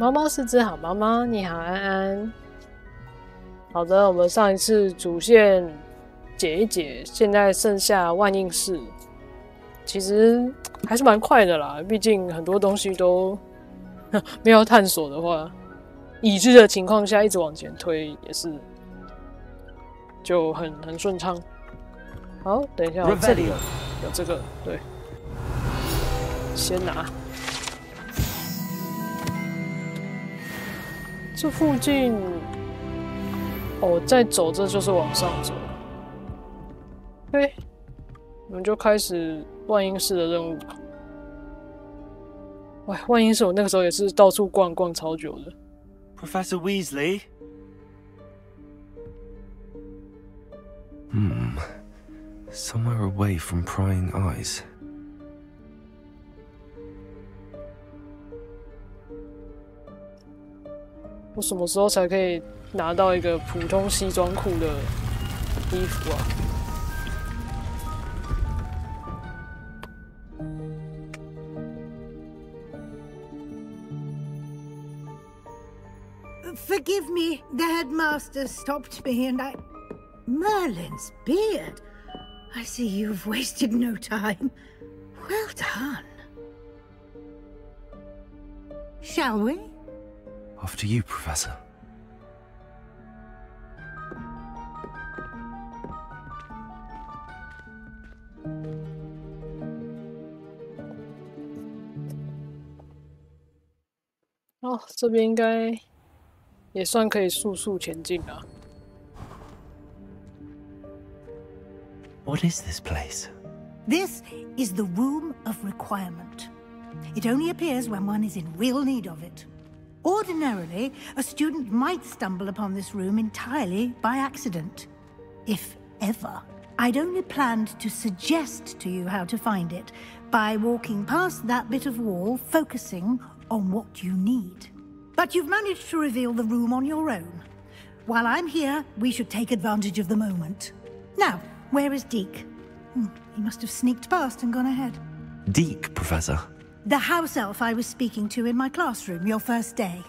猫猫是只好猫猫，你好安安。好的，我们上一次主线解一解，现在剩下万应室，其实还是蛮快的啦。毕竟很多东西都没有探索的话，已知的情况下一直往前推也是就很顺畅。好，等一下，这里有这个，对，先拿。这附近，哦，再走这就是往上走。我们就开始万应室的任务。喂，万应室我那个时候也是到处逛超久的。Professor Weasley? Somewhere away from prying eyes. 我什么时候才可以拿到一个普通西装裤的衣服啊？ Forgive me, the headmaster stopped me and I... Merlin's beard. I see you've wasted no time. Well done. Shall we? After you, Professor.哦，这边应该也算可以速速前进了。 What is this place? This is the Room of Requirement. It only appears when one is in real need of it. Ordinarily, a student might stumble upon this room entirely by accident. If ever. I'd only planned to suggest to you how to find it by walking past that bit of wall, focusing on what you need. But you've managed to reveal the room on your own. While I'm here, we should take advantage of the moment. Now, where is Deke? He must have sneaked past and gone ahead. Deke, Professor. The house elf I was speaking to in my classroom your first day.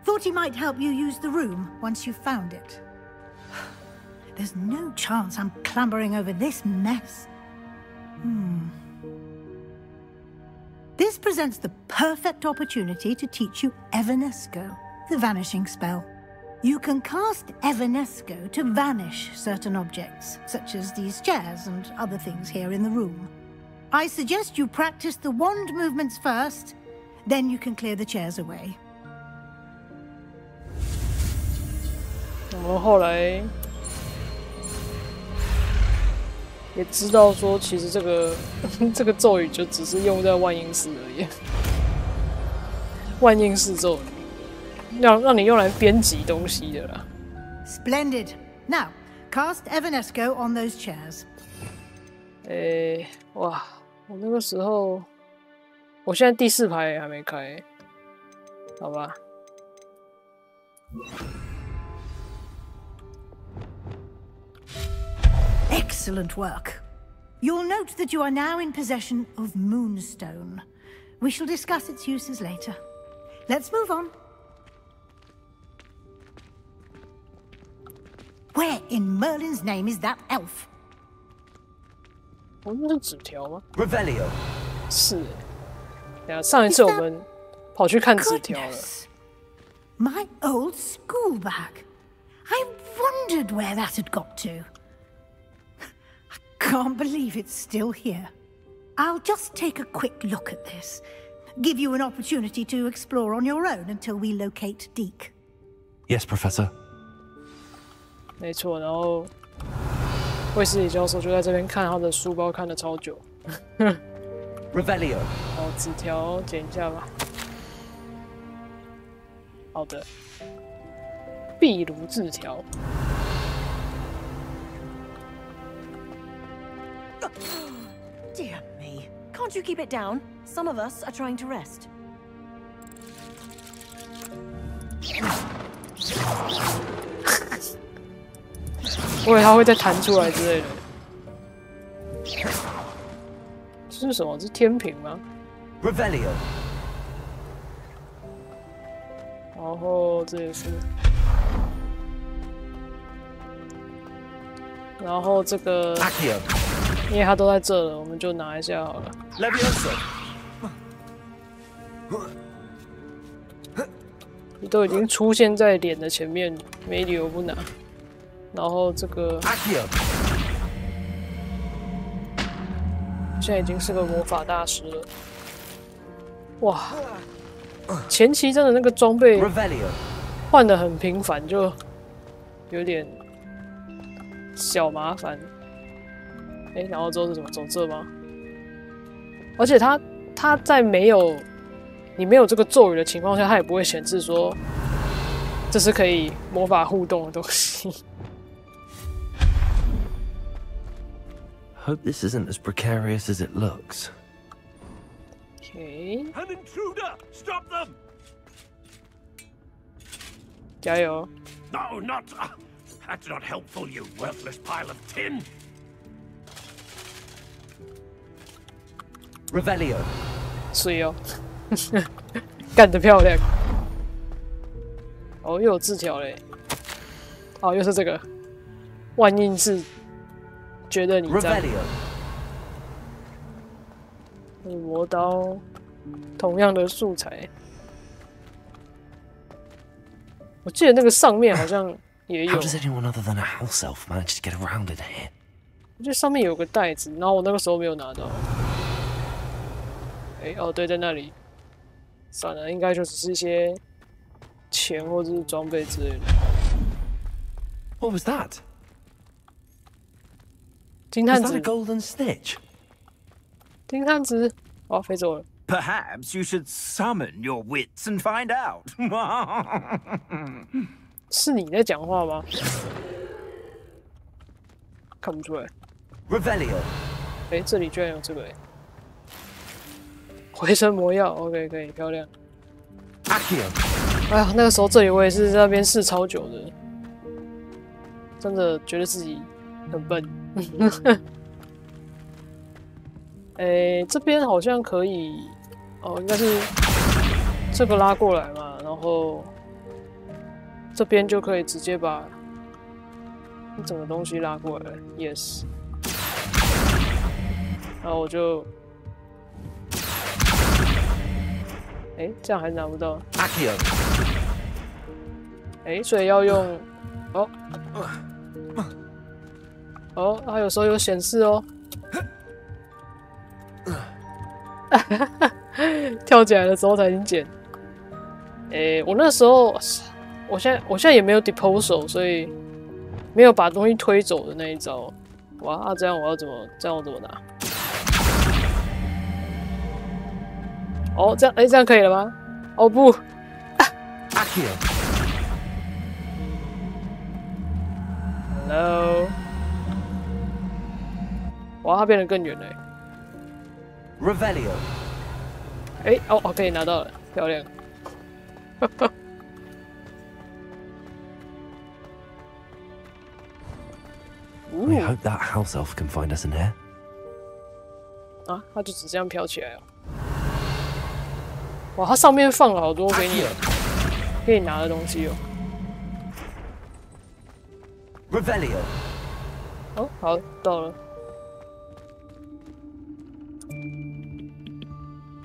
Thought he might help you use the room once you've found it. There's no chance I'm clambering over this mess. This presents the perfect opportunity to teach you Evanesco, the vanishing spell. You can cast Evanesco to vanish certain objects, such as these chairs and other things here in the room. I suggest you practice the wand movements first, then you can clear the chairs away. 我们后来也知道说，其实这个这个咒语就只是用在万应室而已，万应室咒语，让你用来编辑东西的啦。Splendid. Now, cast Evanesco on those chairs. 哇！我那个时候，我现在第4排还没开，好吧。Excellent work. You'll note that you are now in possession of Moonstone. We shall discuss its uses later. Let's move on. Where in Merlin's name is that elf? 哦，那是纸条吗？ Revelio. 是。等下上一次我们跑去看纸条了。My old school bag. I wondered where that had got to. I can't believe it's still here. I'll just take a quick look at this. Give you an opportunity to explore on your own until we locate Deke. Yes, Professor. 没错，然后卫斯理教授就在这边看他的书包，看了超久。Revelio. 好，纸条剪一下吧。好的，壁炉字条。Dear me. Can't you keep it down? Some of us are trying to rest. 我以为它会再弹出来之类的。这是什么？这是天平吗？ Revelio. 然后这也是，然后这个，因为它都在这了，我们就拿一下好了。你都已经出现在脸的前面，没理由不拿。然后这个，现在已经是个魔法大师了。哇，前期真的那个装备换得很频繁，就有点小麻烦。哎，然后之后是什么？走这吗？而且它在你没有这个咒语的情况下，它也不会显示说这是可以魔法互动的东西。Hope this isn't as precarious as it looks. Okay. An intruder! Stop them! 加油！ No, not. That's not helpful, you worthless pile of tin. Revelio. 水哦，干得漂亮！哦，又有字条嘞。哦，又是这个。万应是觉得你在。磨刀，同样的素材。我记得那个上面好像也有。 How does anyone other than a house elf manage to get around in here? 我记得上面有个袋子，然后我那个时候没有拿到。哎，哦，对，在那里。算了，应该就只是一些钱或者是装备之类的。What was that? 金探 Was 子 that a golden snitch? 金探子，哦，飞走了。 Perhaps you should summon your wits and find out. 是你在讲话吗？看不出来。 Revelio. 哎，这里居然有这个哎。回声魔药 ，OK， 可以，漂亮。Accio. 哎呀，那个时候这里我也是在那边试超久的，真的觉得自己很笨。哎，这边好像可以，哦，应该是这个拉过来嘛，然后这边就可以直接把整个东西拉过来 ，yes。然后我就，哎，这样还拿不到。Accio. 哎，所以要用，哦，它有时候有显示哦。跳起来的时候才能捡。哎，我那时候，我现在也没有 disposal， 所以没有把东西推走的那一招。哇，啊，这样我怎么拿？哦，这样，哎，这样可以了吗？哦不。Hello。哇，它变得更远了。 Revelio. 哎，哦，可以拿到了，漂亮。I hope that house elf can find us in here. 啊，它就只这样飘起来哦。哇，它上面放了好多给你可以拿的东西哦。Revelio. 哦，好，到了。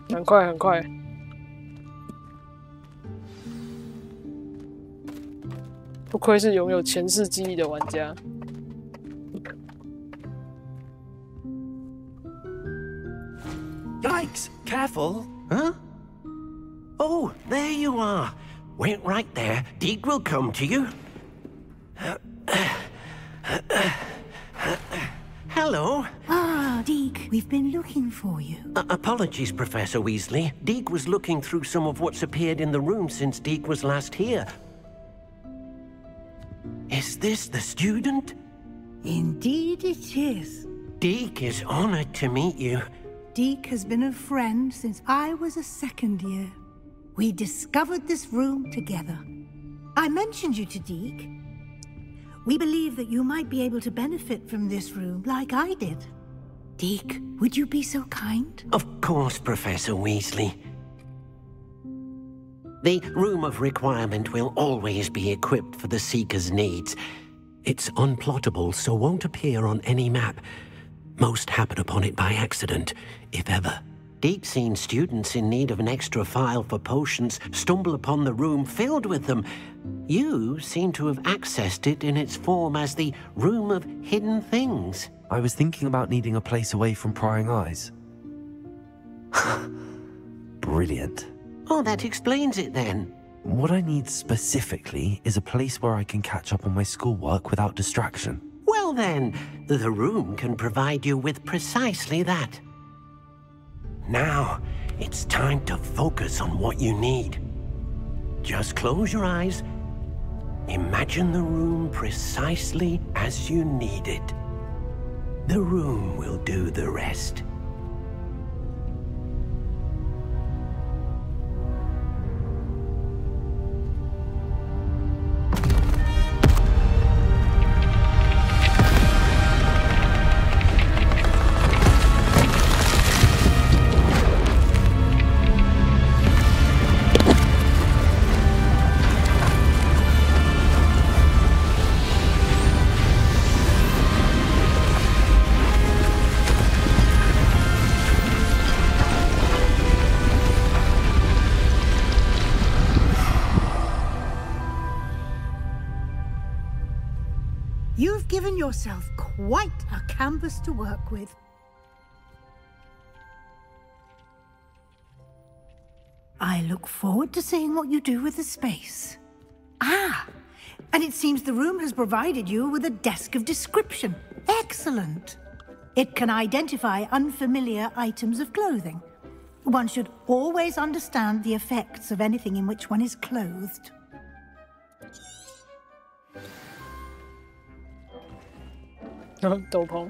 很快，很快。不愧是拥有前世记忆的玩家。Yikes! Careful! Huh? Oh, there you are. Wait right there. Deke will come to you. Hello. Ah, Deke, we've been looking for you. Apologies, Professor Weasley. Deke was looking through some of what's appeared in the room since Deke was last here. Is this the student? Indeed it is. Deke is honored to meet you. Deke has been a friend since I was a second year. We discovered this room together. I mentioned you to Deke. We believe that you might be able to benefit from this room like I did. Deke, would you be so kind? Of course, Professor Weasley. The room of requirement will always be equipped for the seeker's needs. It's unplottable, so won't appear on any map. Most happen upon it by accident, if ever. Deep-seen students in need of an extra file for potions stumble upon the room filled with them. You seem to have accessed it in its form as the Room of Hidden Things. I was thinking about needing a place away from prying eyes. Brilliant. Oh, that explains it then. What I need specifically is a place where I can catch up on my schoolwork without distraction. Well then, the room can provide you with precisely that. Now, it's time to focus on what you need. Just close your eyes. Imagine the room precisely as you need it. The room will do the rest. You've given yourself quite a canvas to work with. I look forward to seeing what you do with the space. Ah, and it seems the room has provided you with a desk of description. Excellent. It can identify unfamiliar items of clothing. One should always understand the effects of anything in which one is clothed.斗篷，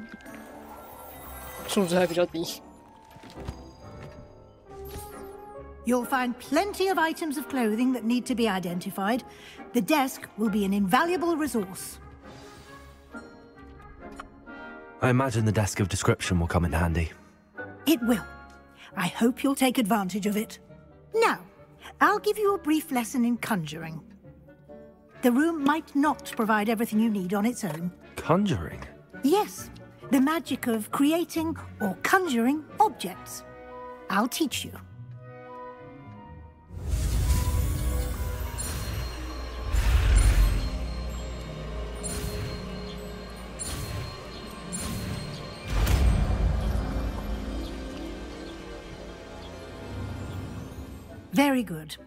数值还比较低。You'll find plenty of items of clothing that need to be identified. The desk will be an invaluable resource. I imagine the desk of description will come in handy. It will. I hope you'll take advantage of it. Now, I'll give you a brief lesson in conjuring. The room might not provide everything you need on its own. Conjuring? Yes, the magic of creating or conjuring objects. I'll teach you. Very good.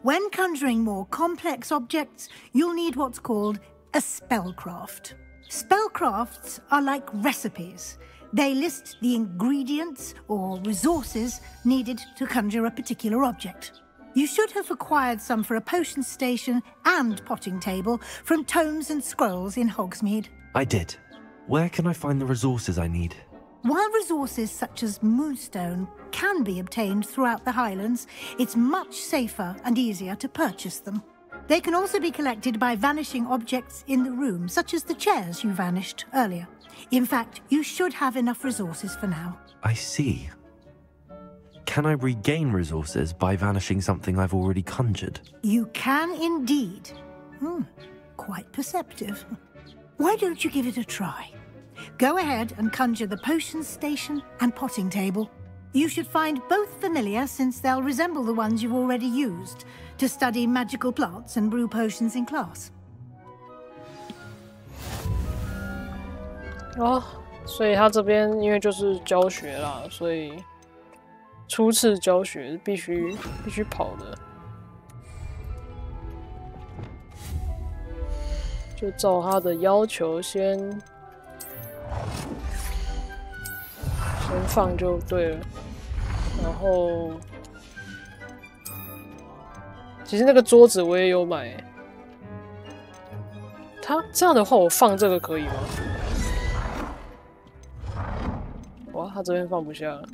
When conjuring more complex objects, you'll need what's called a spellcraft. Spellcrafts are like recipes. They list the ingredients or resources needed to conjure a particular object. You should have acquired some for a potion station and potting table from tomes and scrolls in Hogsmeade. I did. Where can I find the resources I need? While resources such as moonstone can be obtained throughout the Highlands, it's much safer and easier to purchase them. They can also be collected by vanishing objects in the room, such as the chairs you vanished earlier. In fact, you should have enough resources for now. I see. Can I regain resources by vanishing something I've already conjured? You can indeed. Quite perceptive. Why don't you give it a try? Go ahead and conjure the potion station and potting table. You should find both familiar, since they'll resemble the ones you've already used to study magical plants and brew potions in class. 哦，所以他这边因为就是教学啦，所以初次教学必须跑的，就照他的要求先放就对了。然后，其实那个桌子我也有买。他这样的话，我放这个可以吗？哇，他这边放不下了。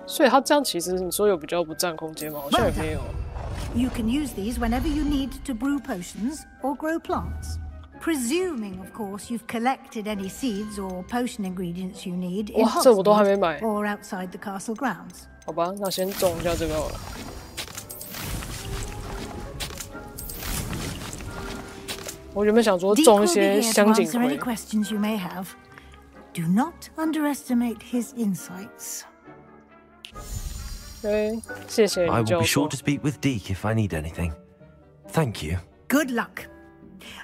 所以他这样其实你说有比较不占空间吗？好像也没有。You can use these whenever you need to brew potions or grow plants. presuming, of course, you've collected any seeds or potion ingredients you need in 哇，这我都还没买。 or outside the castle grounds. 好吧，那先种一下这个好了。我原本想说 Deek 种一 will be 些 here to 香锦 answer any 葵。 questions you may have. Do not underestimate his insights. 对，谢谢 I 你 will 教 be 授 sure to。speak with Deke if I need anything. Thank you. Good luck.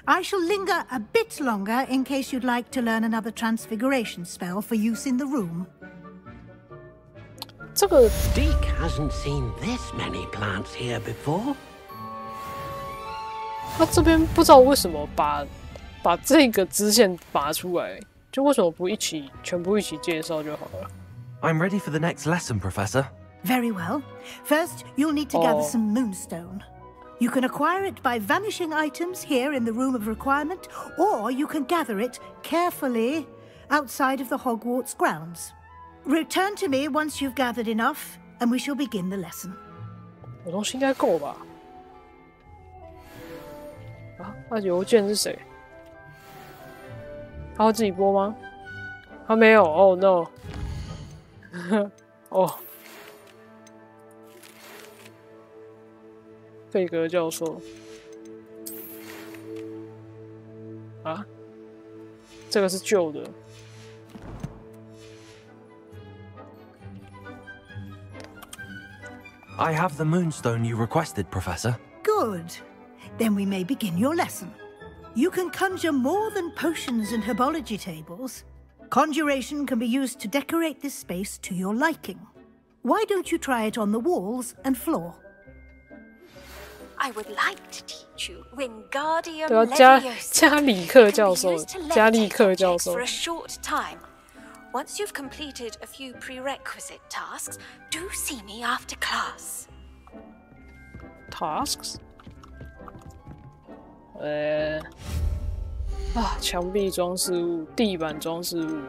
I shall linger a bit longer in case you'd like to learn another transfiguration spell for use in the room. 这个 Deke hasn't seen this many plants here before. 他这边不知道为什么把这个支线拔出来，就为什么不全部一起介绍就好了？ I'm ready for the next lesson, Professor. Very well. First, you'll need to gather some moonstone. You can acquire it by vanishing items here in the Room of Requirement, or you can gather it carefully outside of the Hogwarts grounds. Return to me once you've gathered enough, and we shall begin the lesson. 我东西应该够吧？啊，那邮件是谁？他会自己播吗？他没有。Oh no！ 哦，费格教授。啊，这个是旧的。 I have the moonstone you requested, Professor. Good. Then we may begin your lesson. You can conjure more than potions and herbology tables. Conjuration can be used to decorate this space to your liking. Why don't you try it on the walls and floor? I would like to teach you Wingardium 对啊， Leviosa. 加里克 It can 教 be 授 used to，加利 levitate 克教 objects 授 for a short time. Once you've completed a few prerequisite tasks, do see me after class. tasks。墙壁装饰物、地板装饰物、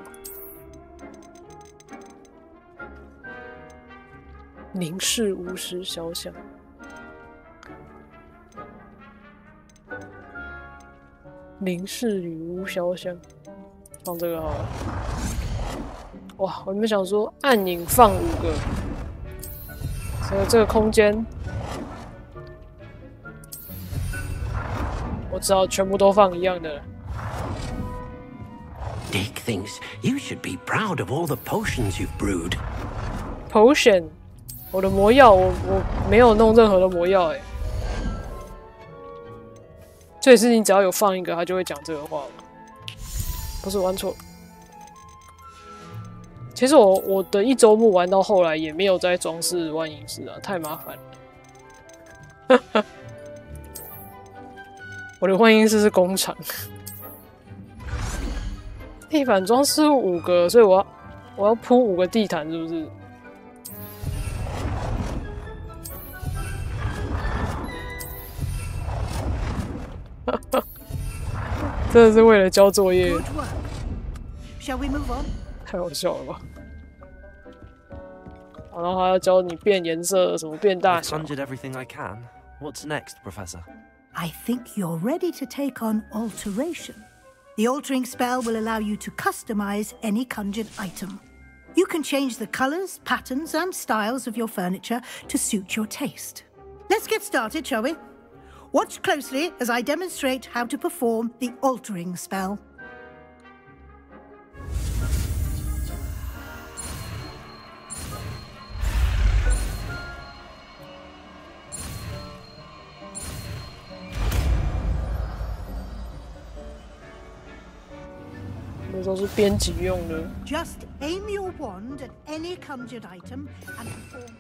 凝视巫师肖像。凝视女巫肖像，放这个好了。哇，我原本想说暗影放5个，所以这个空间。 我只好全部都放一样的了。 Deke thinks you should be proud of all the potions you've brewed. Potion， 我的魔药，我没有弄任何的魔药哎。这也是你只要有放一个，他就会讲这个话了。不是玩错。其实我的1周目玩到后来也没有再装饰万影室啊，太麻烦了。我的万应室是工厂，地板装饰物5个，所以我要铺5个地毯，是不是？真的是为了交作业， Good work. Shall we move on? 太好笑了吧？然后还要教你变颜色，什么变大 I've 小。 conjured everything I can. What's next, Professor? I think you're ready to take on alteration. The altering spell will allow you to customize any conjured item. You can change the colors, patterns, and styles of your furniture to suit your taste. Let's get started, shall we? Watch closely as I demonstrate how to perform the altering spell. Just aim your wand at any conjured item and perform.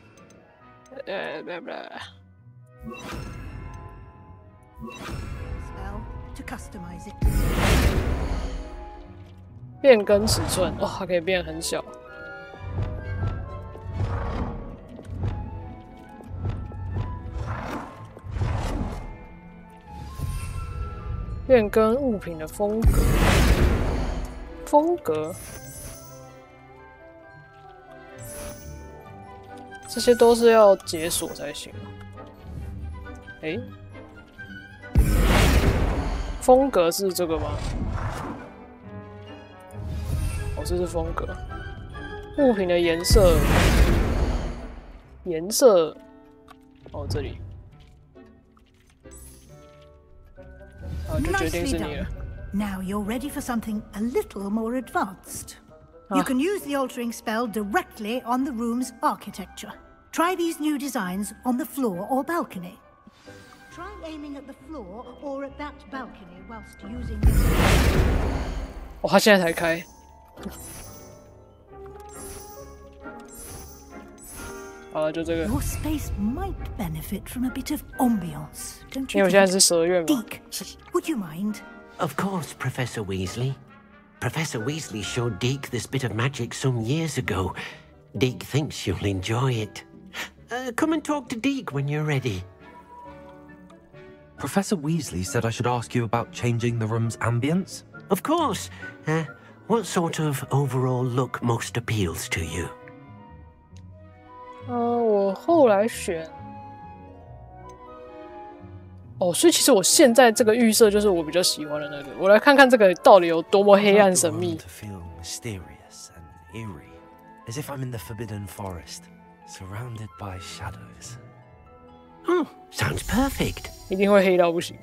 Spell to customize it. 变更尺寸哦，它可以变很小。变更物品的风格，这些都是要解锁才行。风格是这个吗？哦，这是风格。物品的颜色，哦，这里。好，就决定是你了。Now you're ready for something a little more advanced. You can use the altering spell directly on the room's architecture. Try these new designs on the floor or balcony. Try aiming at the floor or at that balcony whilst using this. 哦，他现在才开。好了，就这个。Your space might benefit from a bit of ambience, don't 因为 you? 我现在是蛇院嘛。Deke, would you mind? Of course, Professor Weasley. Professor Weasley showed Deke this bit of magic some years ago. Deke thinks you'll enjoy it. Come and talk to Deke when you're ready. Professor Weasley said I should ask you about changing the room's ambience? Of course. What sort of overall look most appeals to you? 我后来选。哦，所以其实我现在这个预设就是我比较喜欢的那个。我来看看这个到底有多么黑暗神秘。 To feel mysterious and eerie, as if I'm in the Forbidden Forest, surrounded by shadows. Oh, sounds perfect. 一定会黑到不行。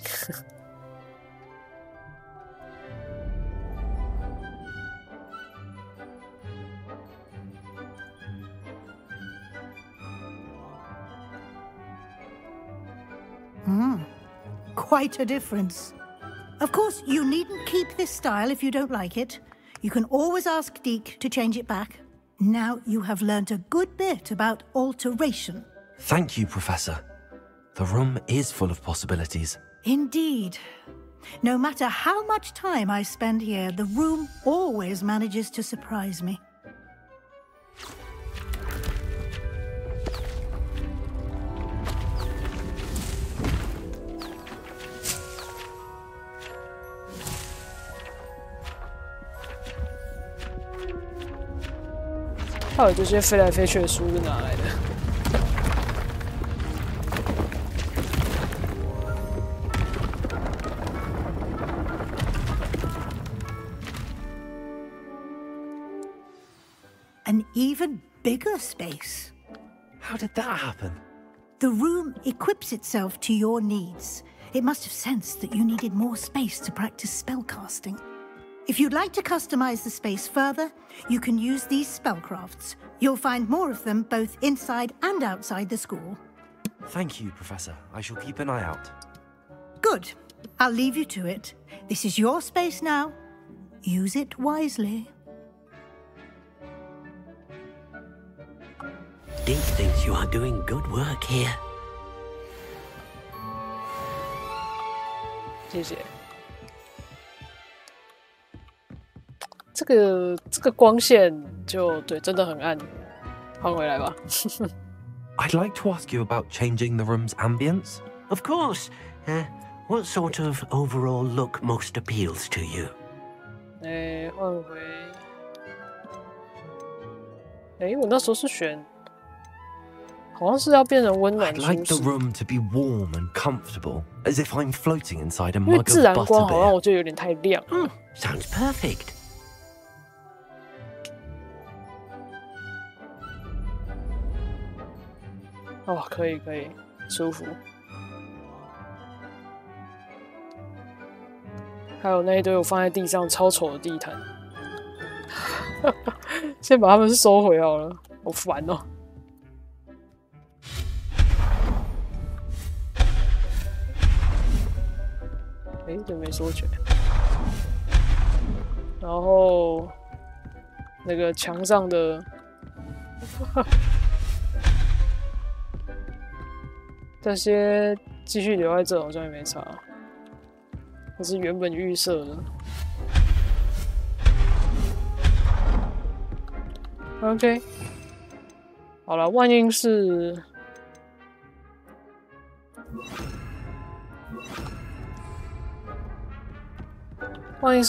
Quite a difference. Of course, you needn't keep this style if you don't like it. You can always ask Deke to change it back. Now you have learnt a good bit about alteration. Thank you, Professor. The room is full of possibilities. Indeed. No matter how much time I spend here, the room always manages to surprise me. 到底这些飞来飞去的书是哪来的？An even bigger space. How did that happen? The room equips itself to your needs. It must have sensed that you needed more space to practice spellcasting. If you'd like to customize the space further, you can use these spellcrafts. You'll find more of them both inside and outside the school. Thank you, Professor. I shall keep an eye out. Good. I'll leave you to it. This is your space now. Use it wisely. Deke thinks you are doing good work here. 谢谢。这个光线就对，真的很暗。换回来吧。I'd like to ask you about changing the room's ambience. Of course. What sort of overall look most appeals to you? 换回。我那时候是选，好像是要变成温暖 I'd 舒 like the 适。 room to be warm and comfortable, as if I'm floating inside a 因为 mug 自 of 然光好像 butterbeer. 我觉得有点太亮。Sounds perfect. 哦，可以，舒服。还有那一堆我放在地上超丑的地毯，先把它们收回好了，好烦哦。这没收起来。然后那个墙上的。这些继续留在这好像也没差，这是原本预设的。OK， 好了，万应室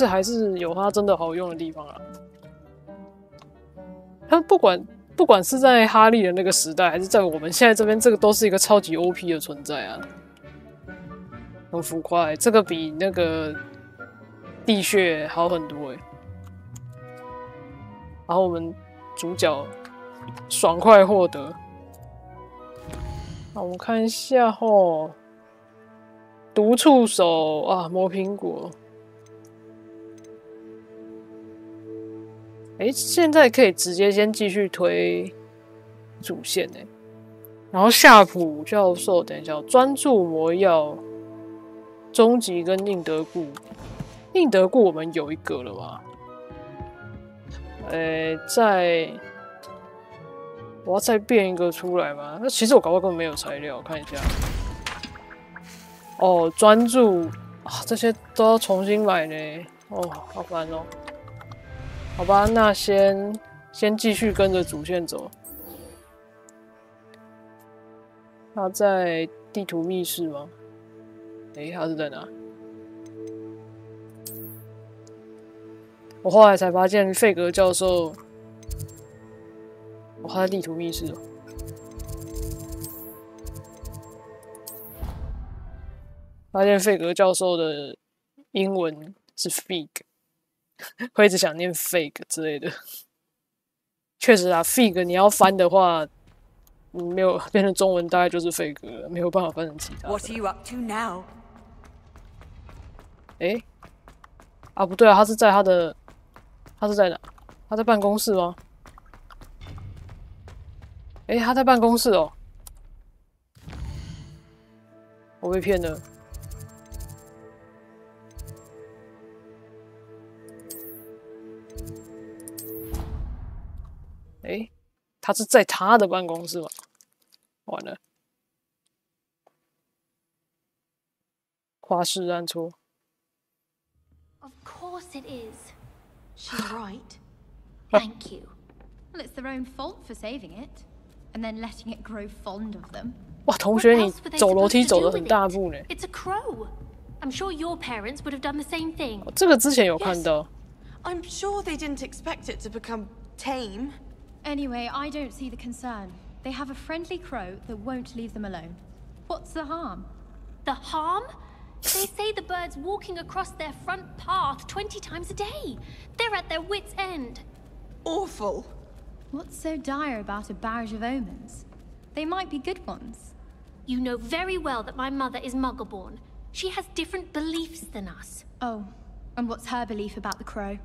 还是有它真的好用的地方啊。它不管是在哈利的那个时代，还是在我们现在这边，这个都是一个超级 OP 的存在啊。很浮夸这个比那个地穴好很多然后我们主角爽快获得。好，我们看一下吼，毒触手啊，磨苹果。现在可以直接先继续推主线然后夏普教授，等一下，专注魔药。终极跟印德固，印德固我们有一个了吧？我要再变一个出来吗？那其实我搞不好根本没有材料，看一下。哦，专注啊，这些都要重新买呢。哦，好烦哦。好吧，那先继续跟着主线走。他在地图密室吗？他是在哪？我后来才发现，费格教授，他在地图密室发现费格教授的英文是 fig， 会一直想念 fake 之类的。确实啊 ，fig 你要翻的话，没有变成中文，大概就是 fake 了，没有办法翻成其他的。What are you up to now? 不对啊，他是在哪？他在办公室吗？他在办公室哦，我被骗了。他是在他的办公室吗？完了，花式按错。Of course it is. She's right. Thank you. Well, it's their own fault for saving it, and then letting it grow fond of them. 哇，同学，你走楼梯走得很大步呢。It's a crow. I'm sure your parents would have done the same thing. 这个之前有看到。I'm sure they didn't expect it to become tame. Anyway, I don't see the concern. They have a friendly crow that won't leave them alone. What's the harm? The harm? They say the bird's walking across their front path 20 times a day. They're at their wits' end. Awful. What's so dire about a barrage of omens? They might be good ones. You know very well that my mother is Muggle-born. She has different beliefs than us. Oh, and what's her belief about the crow?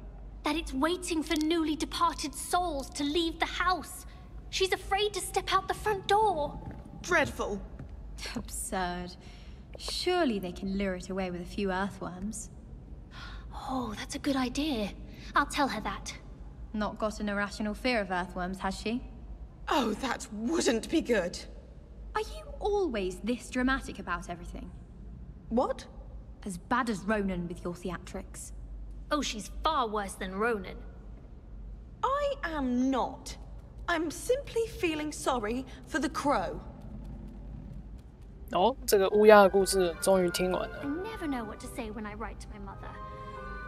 That it's waiting for newly departed souls to leave the house. She's afraid to step out the front door. Dreadful. Absurd. Surely they can lure it away with a few earthworms. Oh, that's a good idea. I'll tell her that. Not got an irrational fear of earthworms, has she? Oh, that wouldn't be good. Are you always this dramatic about everything? What? As bad as Ronan with your theatrics. Oh, she's far worse than Ronan. I am not. I'm simply feeling sorry for the crow. 这个乌鸦的故事终于听完了。I never know what to say when I write to my mother.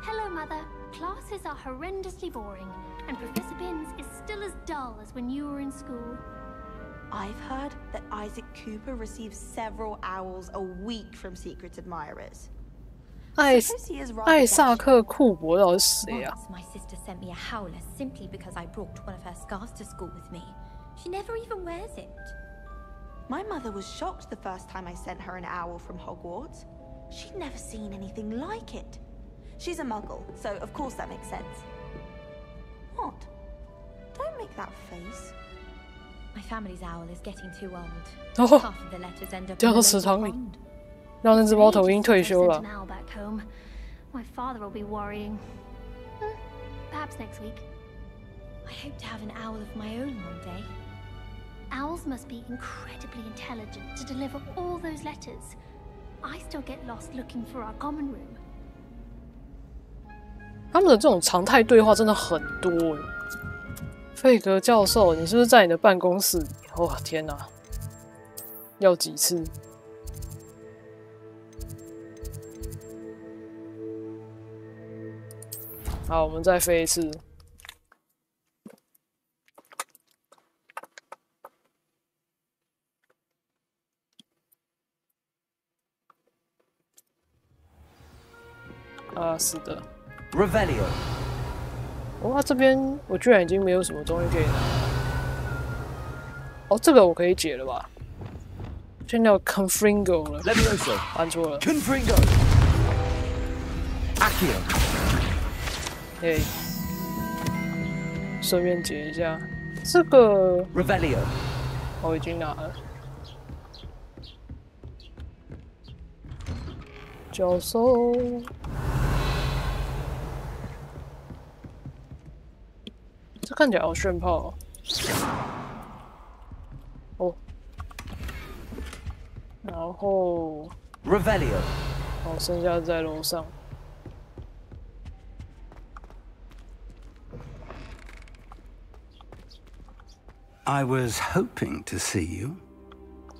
Hello, Mother. Classes are horrendously boring, and Professor Binns is still as dull as when you were in school. I've heard that Isaac Cooper receives several owls a week from secret admirers. 艾萨克库珀到底是谁啊？ Once my sister sent me a howler simply because I brought one of her scarves to school with me. She never even wears it. My mother was shocked the first time I sent her an owl from Hogwarts. She'd never seen anything like it. She's a muggle, so of course that makes sense. What? Don't make that face. My family's owl is getting too old. 哦， Half of the letters end up 掉 in 到 the 池 local 塘里， pond. 让那只猫头鹰退休 Sent 了 an。owl back home. My father will be worrying. Perhaps next week. I hope to have an owl of my own one day. Owls must be incredibly intelligent to deliver all those letters. I still get lost looking for our common room. 他们的这种常态对话真的很多耶。费格教授，你是不是在你的办公室里？哦天哪，要几次？好，我们再飞一次。啊，是的。Revelio。哦，这边我居然已经没有什么东西可以拿了。哦，这个我可以解了吧？现在有 Confringo 了。Levioso。按错了。Confringo。Accio。嘿，顺便解一下这个。Revelio。我已经拿了。教授。这看起来好炫炮哦。然后 Revelio， 好，剩下在楼上。I was hoping to see you.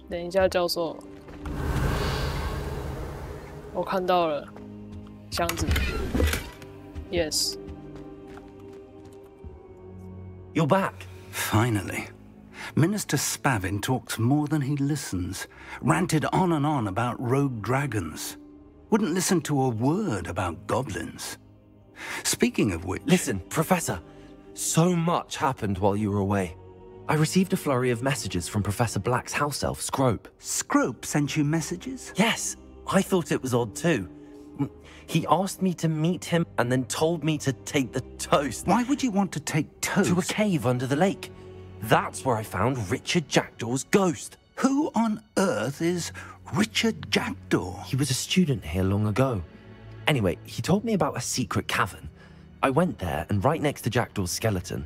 等一下，教授，我看到了箱子。Yes. You're back. Finally. Minister Spavin talks more than he listens. Ranted on and on about rogue dragons. Wouldn't listen to a word about goblins. Speaking of which... Listen, Professor. So much happened while you were away. I received a flurry of messages from Professor Black's house elf, Scrope. Scrope sent you messages? Yes. I thought it was odd too. He asked me to meet him and then told me to take the toast. Why would you want to take toast? To a cave under the lake. That's where I found Richard Jackdaw's ghost. Who on earth is Richard Jackdaw? He was a student here long ago. Anyway, he told me about a secret cavern. I went there, and right next to Jackdaw's skeleton,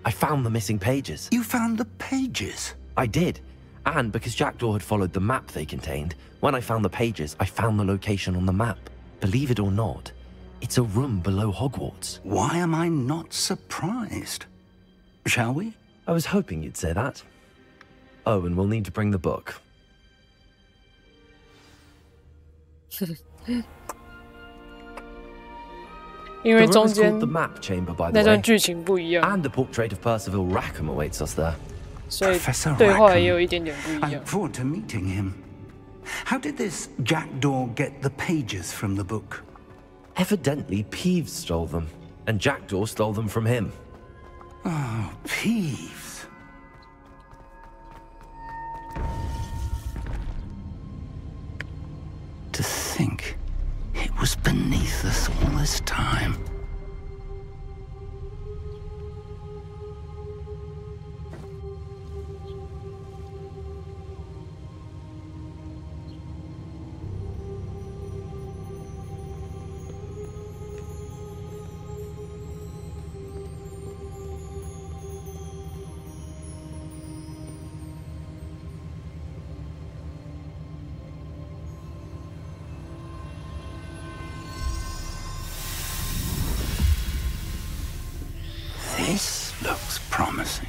I found the missing pages. You found the pages? I did. And because Jackdaw had followed the map they contained, when I found the pages, I found the location on the map. Believe it or not, it's a room below Hogwarts. Why am I not surprised? Shall we? I was hoping you'd say that. Oh, and we'll need to bring the book. 因为中间 the map chamber, by the 那段 way. 剧情不一样， And a portrait of Percival Rackham awaits us there. 所以 Professor 对话 Rackham. 也有一点点不一 I 样 look。forward to meeting him. How did this Jackdaw get the pages from the book? Evidently, Peeves stole them, and Jackdaw stole them from him. Oh, Peeves. To think it was beneath us all this time. This looks promising.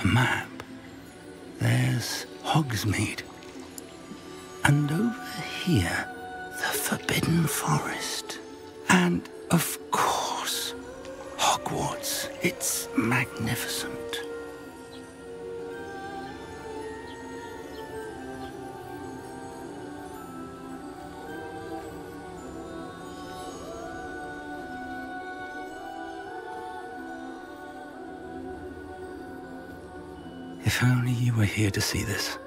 A map. There's Hogsmeade. And over here, the Forbidden Forest. And, of course, Hogwarts. It's magnificent. If only you were here to see this.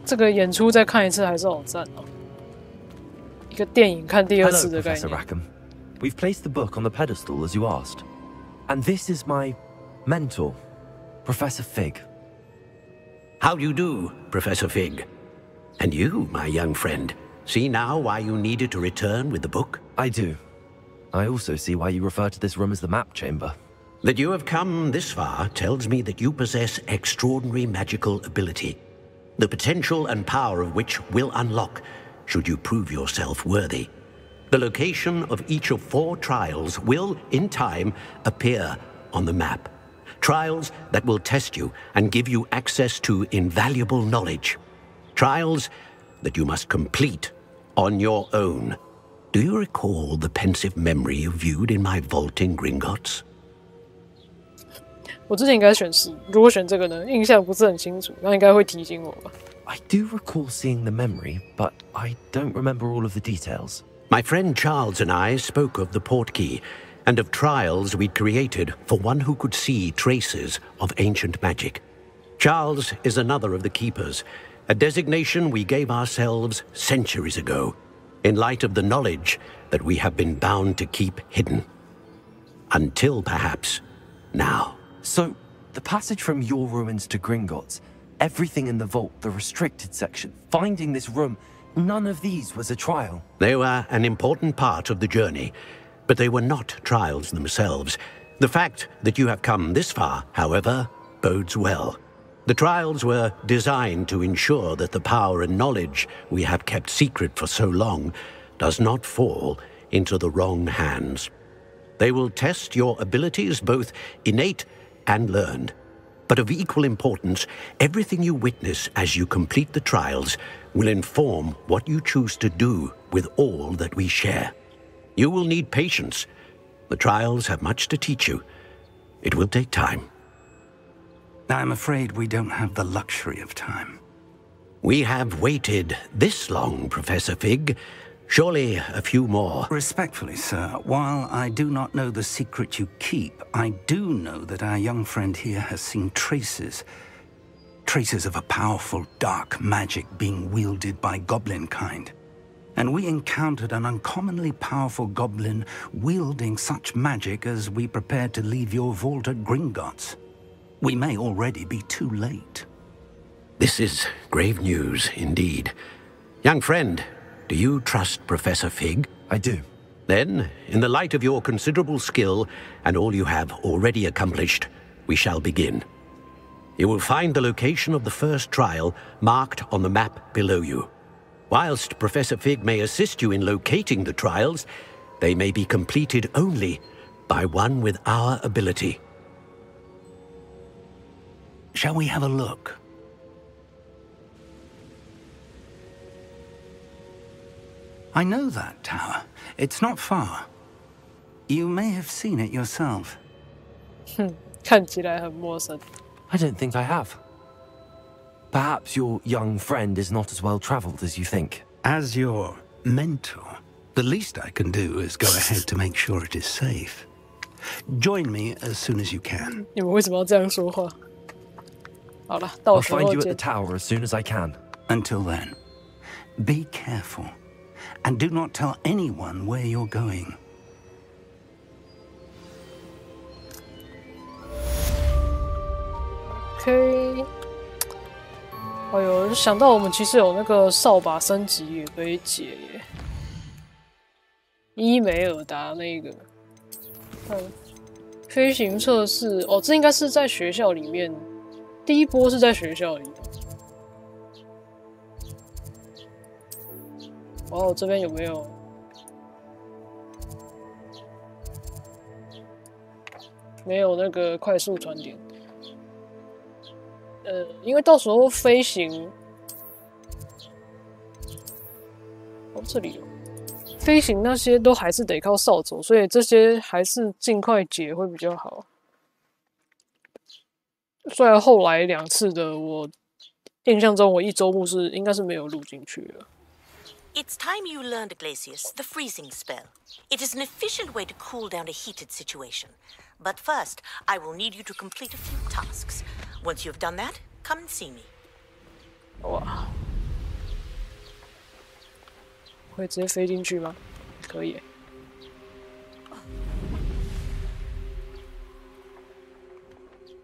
这个演出再看一次还是好赞哦！一个电影看第二 Hello, 次的概 Professor 念。 Rackham. We've placed the book on the pedestal as you asked. And this is my mentor, Professor Fig. How do you do, Professor Fig? And you, my young friend, see now why you needed to return with the book? I do. I also see why you refer to this room as the map chamber. That you have come this far tells me that you possess extraordinary magical ability, the potential and power of which will unlock should you prove yourself worthy. The location of each of 4 trials will, in time, appear on the map. Trials that will test you and give you access to invaluable knowledge. Trials that you must complete on your own. Do you recall the pensive memory you viewed in my vault in Gringotts? 我之前应该选10，如果选这个呢，印象不是很清楚，那应该会提醒我吧。I do recall seeing the memory, but I don't remember all of the details. My friend Charles and I spoke of the portkey and of trials we'd created for one who could see traces of ancient magic. Charles is another of the keepers, a designation we gave ourselves centuries ago, in light of the knowledge that we have been bound to keep hidden. Until perhaps now. So, the passage from your ruins to Gringotts, everything in the vault, the restricted section, finding this room, none of these was a trial. They were an important part of the journey, but they were not trials themselves. The fact that you have come this far, however, bodes well. The trials were designed to ensure that the power and knowledge we have kept secret for so long does not fall into the wrong hands. They will test your abilities, both innate and learned. But of equal importance, everything you witness as you complete the trials will inform what you choose to do with all that we share. You will need patience. The trials have much to teach you. It will take time. I'm afraid we don't have the luxury of time. We have waited this long, Professor Fig. Surely a few more. Respectfully, sir, while I do not know the secret you keep, I do know that our young friend here has seen traces of a powerful dark magic being wielded by goblin kind. And we encountered an uncommonly powerful goblin wielding such magic as we prepared to leave your vault at Gringotts. We may already be too late. This is grave news indeed. Young friend, do you trust Professor Fig? I do. Then, in the light of your considerable skill and all you have already accomplished, we shall begin. You will find the location of the first trial marked on the map below you. Whilst Professor Fig may assist you in locating the trials, they may be completed only by one with our ability. Shall we have a look? I know that tower. It's not far. You may have seen it yourself. 看起来很陌生。I don't think I have. Perhaps your young friend is not as well traveled as you think. As your mentor, the least I can do is go ahead to make sure it is safe. Join me as soon as you can. 你们为什么要这样说话？好了，到 I'll 时候 find you at 见 the。tower as soon as I can. Until then, be careful. And do not tell anyone where you're going. OK。哎呦，想到我们其实有那个扫把升级也可以解耶。伊梅尔达那个，飞行测试哦，这应该是在学校里面，第一波是在学校里。哦，这边有没有？没有那个快速传点。因为到时候飞行，哦，这里有飞行那些都还是得靠扫帚，所以这些还是尽快解会比较好。虽然后来2次的，我印象中我1周目应该是没有录进去的。It's time you learned, Glacius, the freezing spell. It is an efficient way to cool down a heated situation. But first, I will need you to complete a few tasks. Once you've done that, come and see me. 哇，会直接飞进去吗？可以。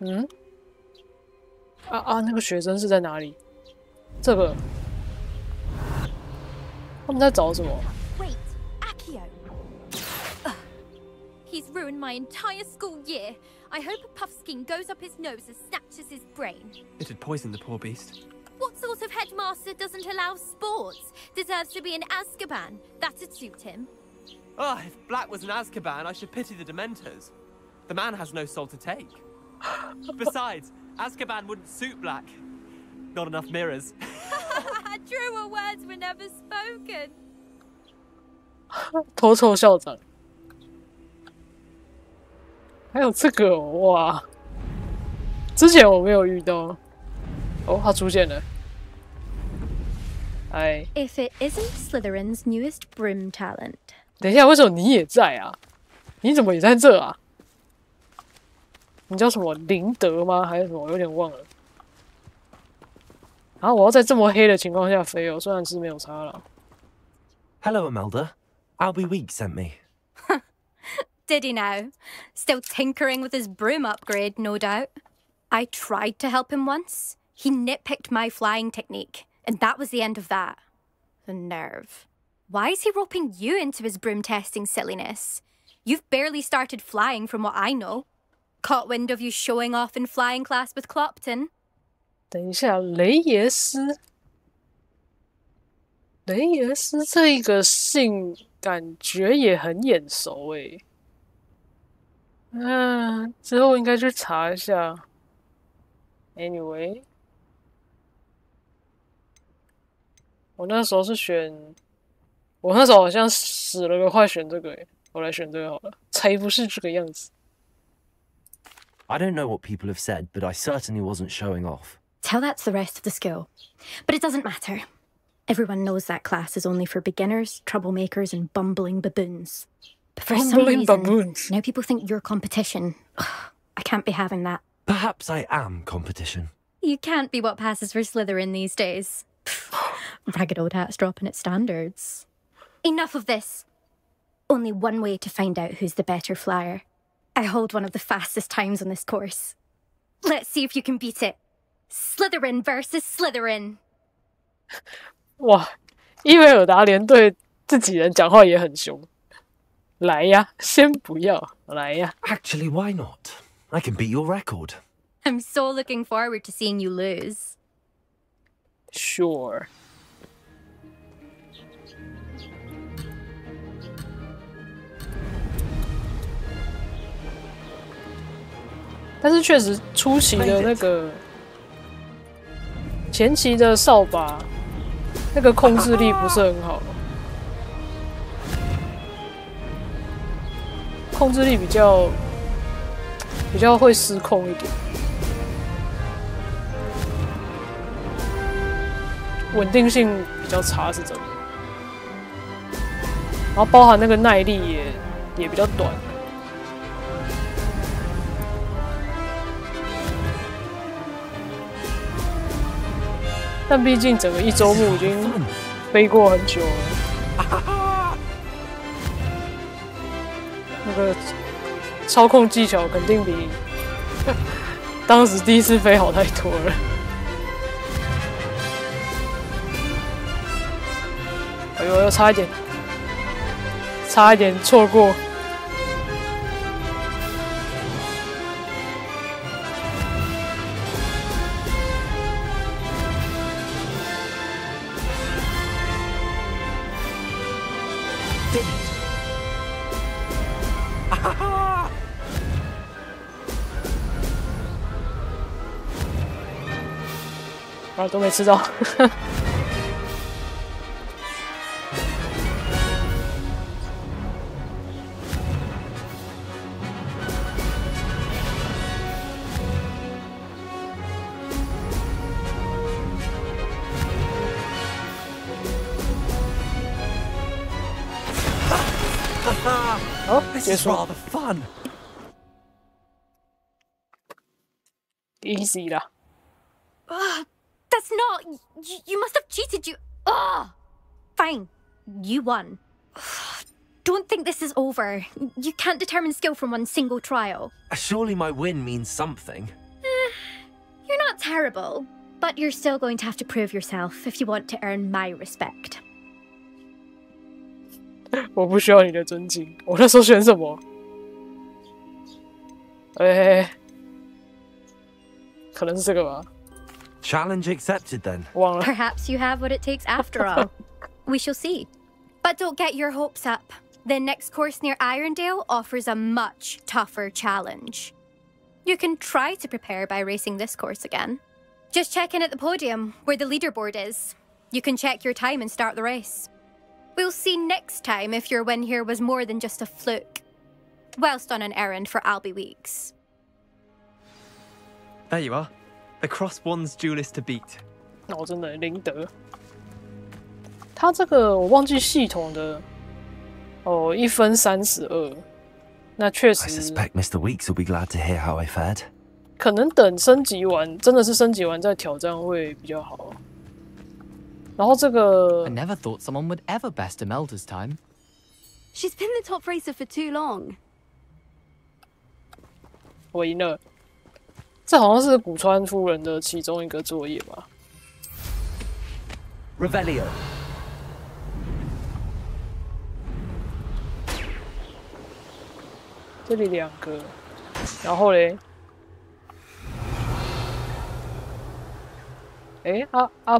嗯？那个学生是在哪里？这个。他们在找什么 Wait, Accio. He's ruined my entire school year. I hope a puffskein goes up his nose and snatches his brain. It'd poison the poor beast. What sort of headmaster doesn't allow sports? Deserves to be in Azkaban. That'd suit him. Ah, if Black was in Azkaban, I should pity the Dementors. The man has no soul to take. Besides, Azkaban wouldn't suit Black. Not enough mirrors. Truer words were never spoken. 偷臭校长，还有这个、哦、哇！之前我没有遇到。哦，他出现了。哎。If it isn't Slytherin's newest broom talent. 等一下，为什么你也在啊？你怎么也在这啊？你叫什么林德吗？还是什么？我有点忘了。然后我要在这么黑的情况下飞哦，虽然是没有差了。Hello, Imelda. Albie Week sent me. Did he now? Still tinkering with his broom upgrade, no doubt. I tried to help him once. He nitpicked my flying technique, and that was the end of that. The nerve. Why is he roping you into his broom testing silliness? You've barely started flying from what I know. Caught wind of you showing off in flying class with Clopton. 等一下，雷耶斯这个姓感觉也很眼熟诶。之后应该去查一下。Anyway， 我那时候是选，我那时候好像死了个快选这个诶，我来选这个好了，才不是这个样子。I don't know what people have said, but I certainly wasn't showing off. Tell that to the rest of the school. But it doesn't matter. Everyone knows that class is only for beginners, troublemakers, and bumbling baboons. But for some reason, now people think you're competition. I can't be having that. Perhaps I am competition. You can't be what passes for Slytherin these days. Ragged old hat's dropping its standards. Enough of this. Only one way to find out who's the better flyer. I hold one of the fastest times on this course. Let's see if you can beat it. Slytherin versus Slytherin. 哇，伊维尔达连对自己人讲话也很凶。来呀，先不要，来呀。Actually, why not? I can beat your record. I'm so looking forward to seeing you lose. Sure. 但是确实初期的那个前期的扫把那个控制力不是很好，控制力比较会失控一点，稳定性比较差是真的，然后包含那个耐力也比较短。但毕竟整个一周目已经飞过很久了，那个操控技巧肯定比当时第一次飞好太多了。哎呦，差一点错过。啊，都没吃到。好，结束。Rather fun. Easy 啦。That's not. You must have cheated. Fine. You won. Don't think this is over. You can't determine skill from one single trial. Surely my win means something. You're not terrible, but you're still going to have to prove yourself if you want to earn my respect. 我不需要你的尊敬。我那时候选什么？可能是这个吧。Challenge accepted then. 忘了。 Perhaps you have what it takes after all. We shall see. But don't get your hopes up. The next course near Irondale offers a much tougher challenge. You can try to prepare by racing this course again. Just check in at the podium, where the leaderboard is. You can check your time and start the race. We'll see next time if your win here was more than just a fluke. Whilst on an errand for Albie Weeks. There you are. The Cross One's duelist to beat. 哦，真的林德。他这个我忘记系统的哦，1分32。那确实。I suspect Mr. Weeks will be glad to hear how I fared. 可能等升级完，真的是升级完再挑战会比较好。然后这个 I never thought someone would ever best Imelda's time. She's been the top racer for too long. 我赢了。这好像是古川夫人的其中一个作业吧。Revelio. 这里2个，然后嘞，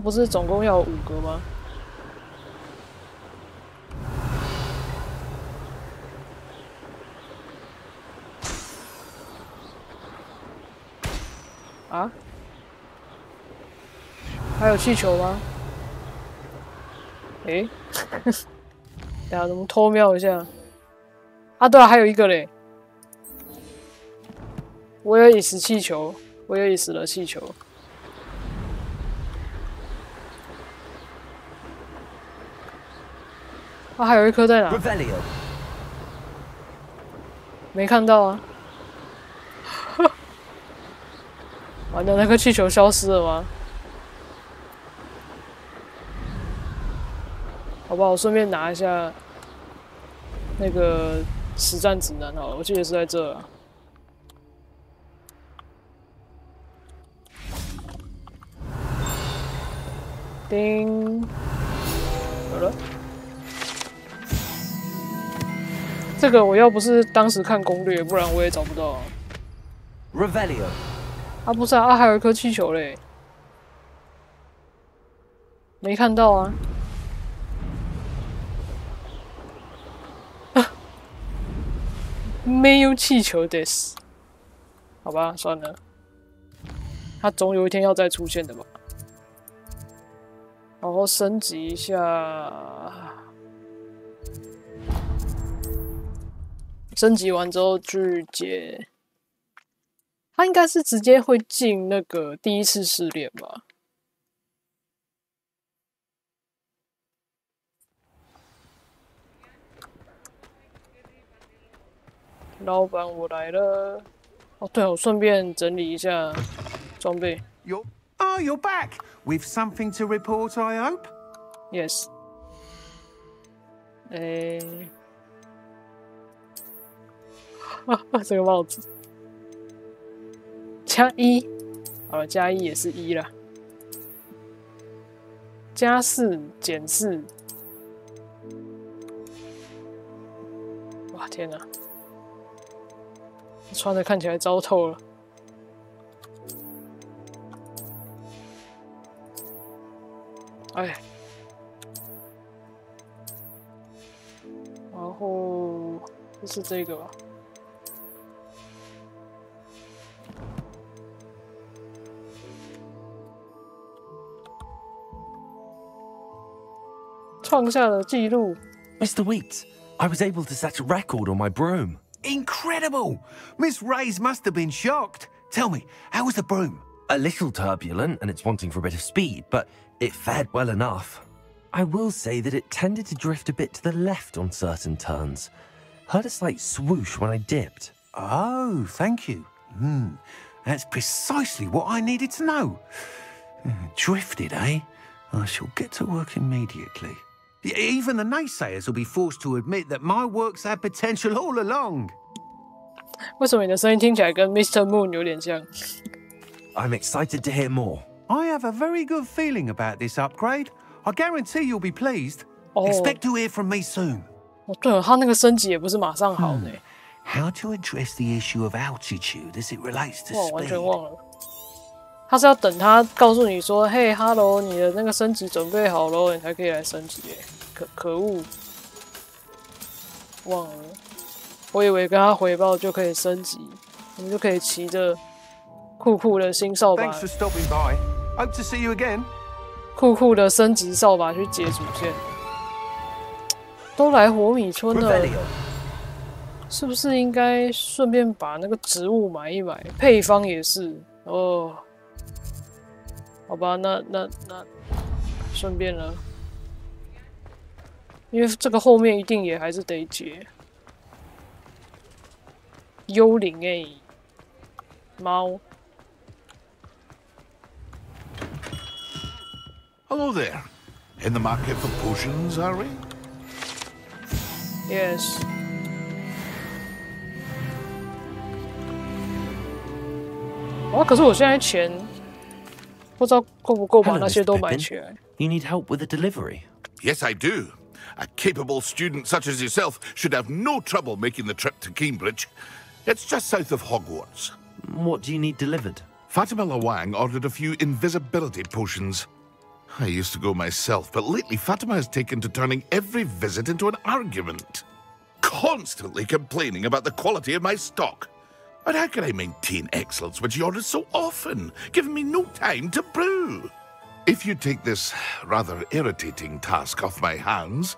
不是总共要有5个吗？啊？还有气球吗？等下我们偷瞄一下。啊，对啊，还有一个嘞。威尔伊斯气球，威尔伊斯的气球。啊，还有一颗在哪？没看到啊。完了，那颗气球消失了吗？好吧，我顺便拿一下那个实战指南好了，我记得是在这啊。叮，有了。这个我要不是当时看攻略，不然我也找不到啊。Revelio。啊，不是啊，还有一颗气球嘞，没看到啊。没有气球的，好吧，算了，它总有一天要再出现的吧。然后升级一下，升级完之后去解，他应该是直接会进那个第一次试炼吧。老板，我来了。哦，对，我顺便整理一下装备。You're back with something to report, I hope. Yes. 这个帽子加1，好了，加1也是1啦。加4减4，哇天哪！穿的看起来糟透了。哎，然后就是这个吧。创下了纪录。Mr. Weeks, I was able to set a record on my broom. Incredible! Miss Reyes must have been shocked. Tell me, how was the broom? A little turbulent, and it's wanting for a bit of speed, but it fared well enough. I will say that it tended to drift a bit to the left on certain turns. Heard a slight swoosh when I dipped. Oh, thank you. That's precisely what I needed to know. Drifted, eh? I shall get to work immediately. Even the naysayers will be forced to admit that my work's had potential all along. 为什么你的声音听起来跟 Mr. Moon 有点像？ I'm excited to hear more. I have a very good feeling about this upgrade. I guarantee you'll be pleased. Expect to hear from me soon. 哦，对了，他那个升级也不是马上好的。How to address the issue of altitude as it relates to speed? 完全忘了。他是要等他告诉你说：“嘿 ，Hello， 你的那个升级准备好咯，你才可以来升级。”可恶，忘了。我以为跟他回报就可以升级，我们就可以骑着酷酷的新扫把。Thanks for stopping by. Hope to see you again. 酷酷的升级扫把去解主线。都来火米村了，是不是应该顺便把那个植物买一买？配方也是哦。好吧，那顺便了，因为这个后面一定也还是得解。幽灵猫。Hello there. In the market for potions, are we? Yes. 啊，可是我现在钱不知道够不够把那些都买起来。You need help with the delivery? Yes, I do. A capable student such as yourself should have no trouble making the trip to Cambridge. It's just south of Hogwarts. What do you need delivered? Fatima Lawang ordered a few invisibility potions. I used to go myself, but lately Fatima has taken to turning every visit into an argument. Constantly complaining about the quality of my stock. But how can I maintain excellence when she orders so often, giving me no time to brew? If you take this rather irritating task off my hands,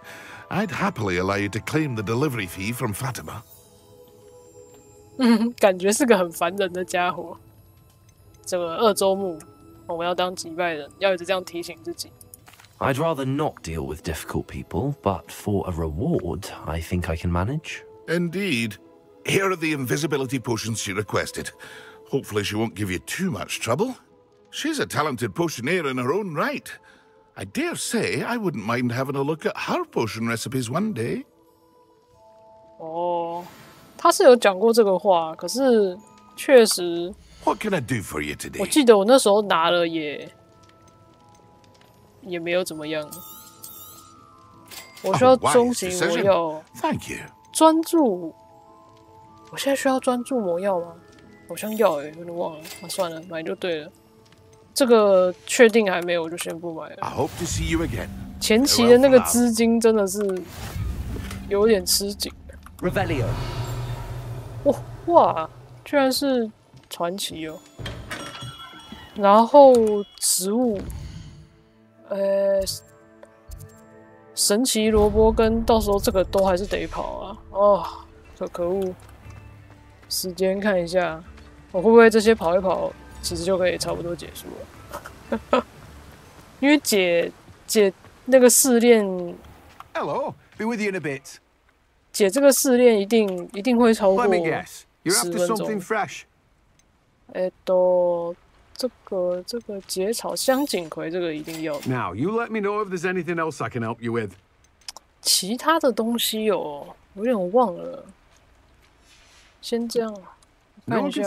I'd happily allow you to claim the delivery fee from Fatima. 感觉是个很烦人的家伙。这个2周目，我们要当击败人，要一直这样提醒自己。I'd rather not deal with difficult people, but for a reward, I think I can manage. Indeed. Here are the invisibility potions she requested. Hopefully she won't give you too much trouble. She's a talented potioneer in her own right. I dare say I wouldn't mind having a look at her potion recipes one day. 哦，他是有讲过这个话，可是确实。What can I do for you today? 我记得我那时候拿了也没有怎么样。我需要中型魔药。Thank you. 专注。我现在需要专注魔药吗？好像要有点忘了。那算了，买就对了。这个确定还没有，我就先不买了。I hope to see you again. 前期的那个资金真的是有点吃紧。Revelio。哇，居然是传奇哦。然后植物，神奇萝卜跟到时候这个都还是得跑啊。哦，可恶。时间看一下，我会不会这些跑一跑，其实就可以差不多结束了？因为解那个试炼 ，Hello, be with you in a bit. 解这个试炼一定会超过10 分钟。这个结草香锦葵这个一定要。Now you let me know if there's anything else I can help you with. 其他的东西哦，有点忘了。先这样，看一下。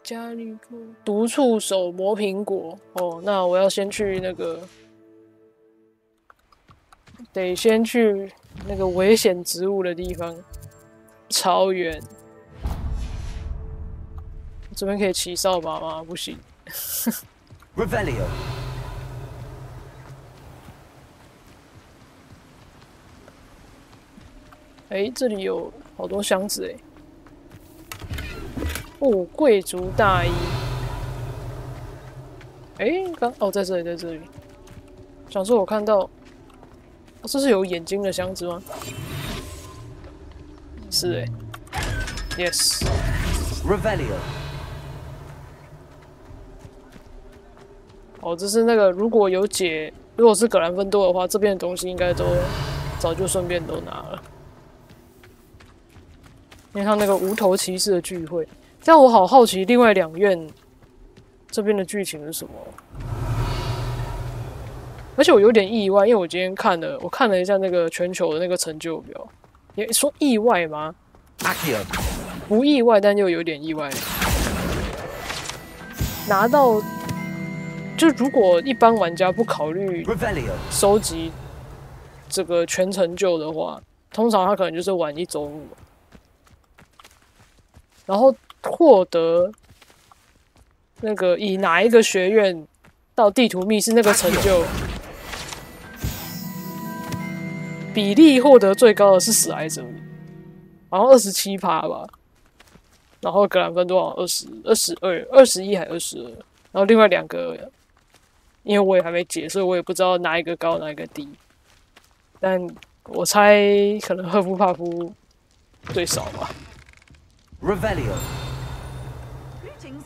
加利库毒触手磨苹果哦，那我要先去那个，得先去那个危险植物的地方，超远。这边可以骑扫把吗？不行。Revelio。这里有好多箱子哦，贵族大衣。在这里。想说我看到，这是有眼睛的箱子吗？是Yes。Revelio。这是那个如果是格兰芬多的话，这边的东西应该都早就顺便都拿了。因为他那个无头骑士的聚会，但我好好奇另外2院这边的剧情是什么。而且我有点意外，因为我今天看了一下那个全球的那个成就表，也说意外吗？不意外，但又有点意外。拿到，就如果一般玩家不考虑收集这个全成就的话。通常他可能就是玩1周目，然后获得那个以哪一个学院到地图密室那个成就比例获得最高的是史莱哲林，好像27%吧。然后格兰芬多好像22、21还22，然后另外2个，因为我也还没解，所以我也不知道哪一个高哪一个低。但我猜可能赫夫帕夫最少吧。Revelio. Greetings.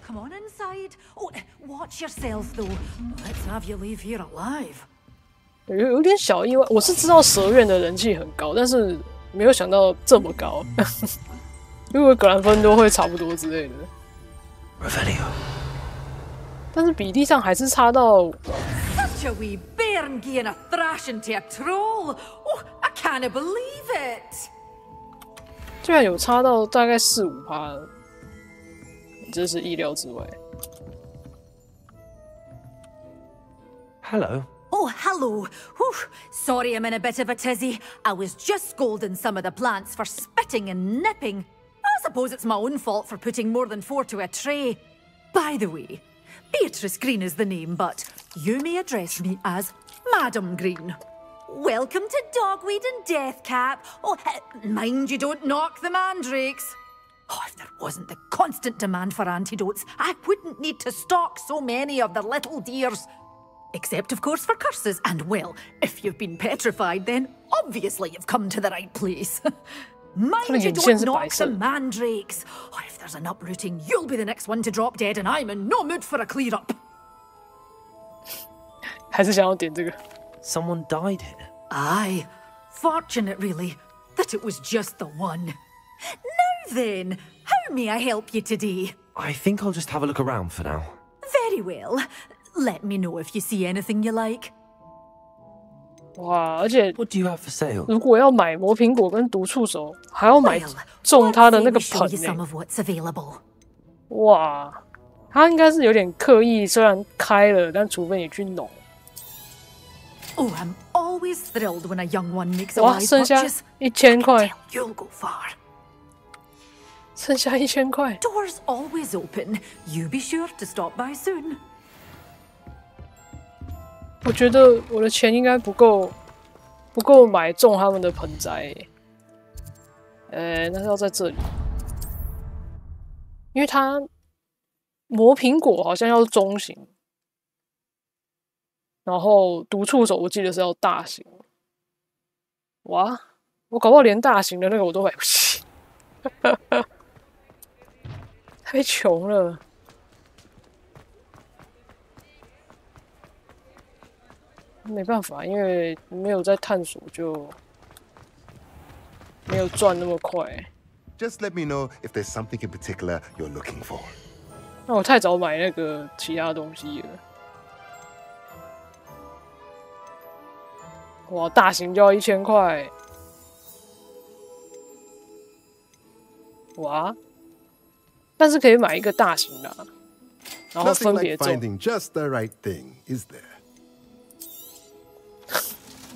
Come on inside. Oh, watch yourself though. Let's have you leave here alive. 有点小意外，我是知道蛇院的人气很高，但是没有想到这么高。因为格兰芬多会差不多之类的。Revelio. 但是比例上还是差到。Such a wee bairn giving a thrashing to a troll. Oh, I can't believe it. 居然有差到大概4-5%，真是意料之外。Hello. Oh, hello. Whew. Sorry I'm in a bit of a tizzy. I was just scolding some of the plants for spitting and nipping. I suppose it's my own fault for putting more than 4 to a tray. By the way, Beatrice Green is the name, but you may address me as Madam Green. Welcome to Dogweed and Deathcap. Oh, mind you don't knock the mandrakes. Oh, if there wasn't the constant demand for antidotes, I wouldn't need to stock so many of the little dears. Except, of course, for curses. And, well, if you've been petrified, then obviously you've come to the right place. Mind you don't knock the mandrakes. Oh, if there's an uprooting, you'll be the next one to drop dead, and I'm in no mood for a clear-up. 还是想要点这个。Someone died here. Aye. Fortunate, really, that it was just the one. Now then, how may I help you today? I think I'll just have a look around for now. Very well. Let me know if you see anything you like. 哇，而且 What do you have for sale? 如果要买魔苹果跟毒触手，还要买种它的那个盆哇，它应该是有点刻意，虽然开了，但除非你去弄。Oh, I'm always thrilled when a young one makes a哇， wise 剩下 purchase. 1000块， You'll go far. 剩下1000块。Doors always open. You be sure to stop by soon. 我觉得我的钱应该不够买种他们的盆栽。那是要在这里，因为它魔苹果好像要中型，然后毒触手我记得是要大型。哇，我搞不好连大型的那个我都买不起，太穷了。没办法，因为没有在探索，就没有赚那么快。Just let me know if there's something in particular you're looking for. 那我太早买那个其他东西了。哇，大型就要1000块。哇，但是可以买一个大型的，然后分别种。 Finding just the right thing, is there?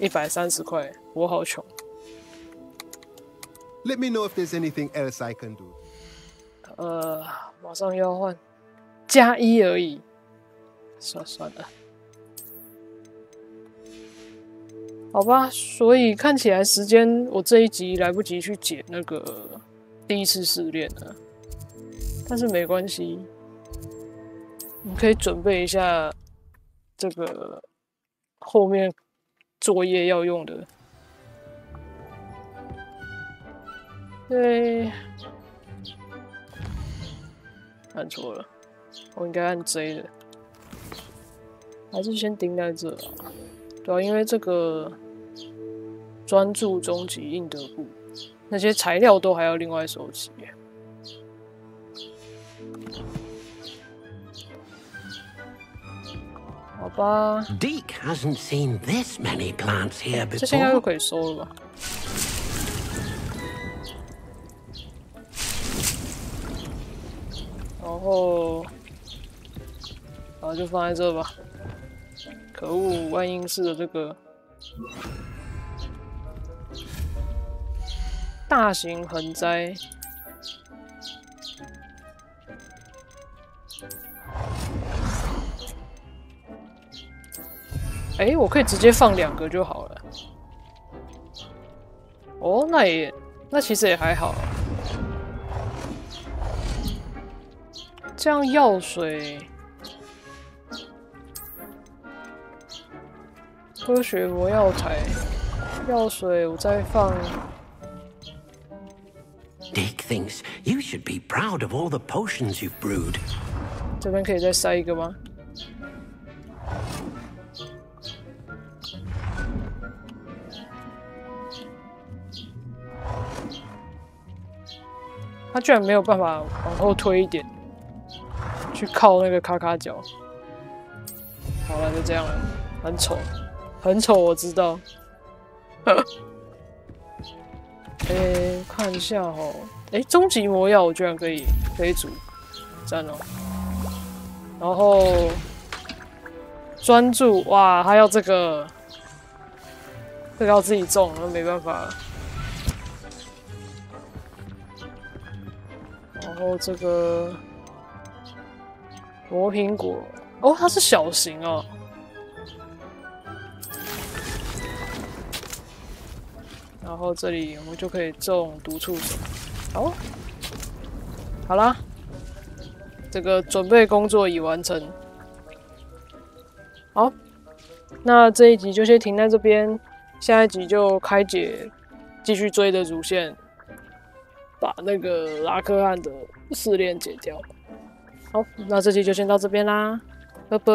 130块，我好穷。Let me know if there's anything else I can do. 马上又要换+1而已，算了，好吧。所以看起来时间我这一集来不及去剪那个第一次试炼了，但是没关系，你可以准备一下这个后面作业要用的。对，按错了，我应该按 J 的，还是先盯在这啊？对啊，因为这个专注终极印德部那些材料都还要另外收集。好吧。Deke hasn't seen this many plants here before. 这现在就可以收了吧？然后就放在这吧。可恶，万应室的这个大型盆栽。哎，我可以直接放2个就好了。哦，那其实也还好。这样药水，科学魔药台，药水我再放。Dick thinks you should be proud of all the potions you've brewed. 这边可以再塞一个吗？他居然没有办法往后推一点，去靠那个卡卡角。好了，就这样了，很丑，很丑，我知道。看一下哦，终极魔药我居然可以煮，赞哦。然后专注，哇，他要这个要自己种，那没办法了。然后这个魔苹果，哦，它是小型哦。然后这里我们就可以种毒触手。好啦，这个准备工作已完成。好，那这一集就先停在这边，下一集就开解继续追的主线。把那个拉克汉的试炼解掉。好，那这期就先到这边啦，拜拜。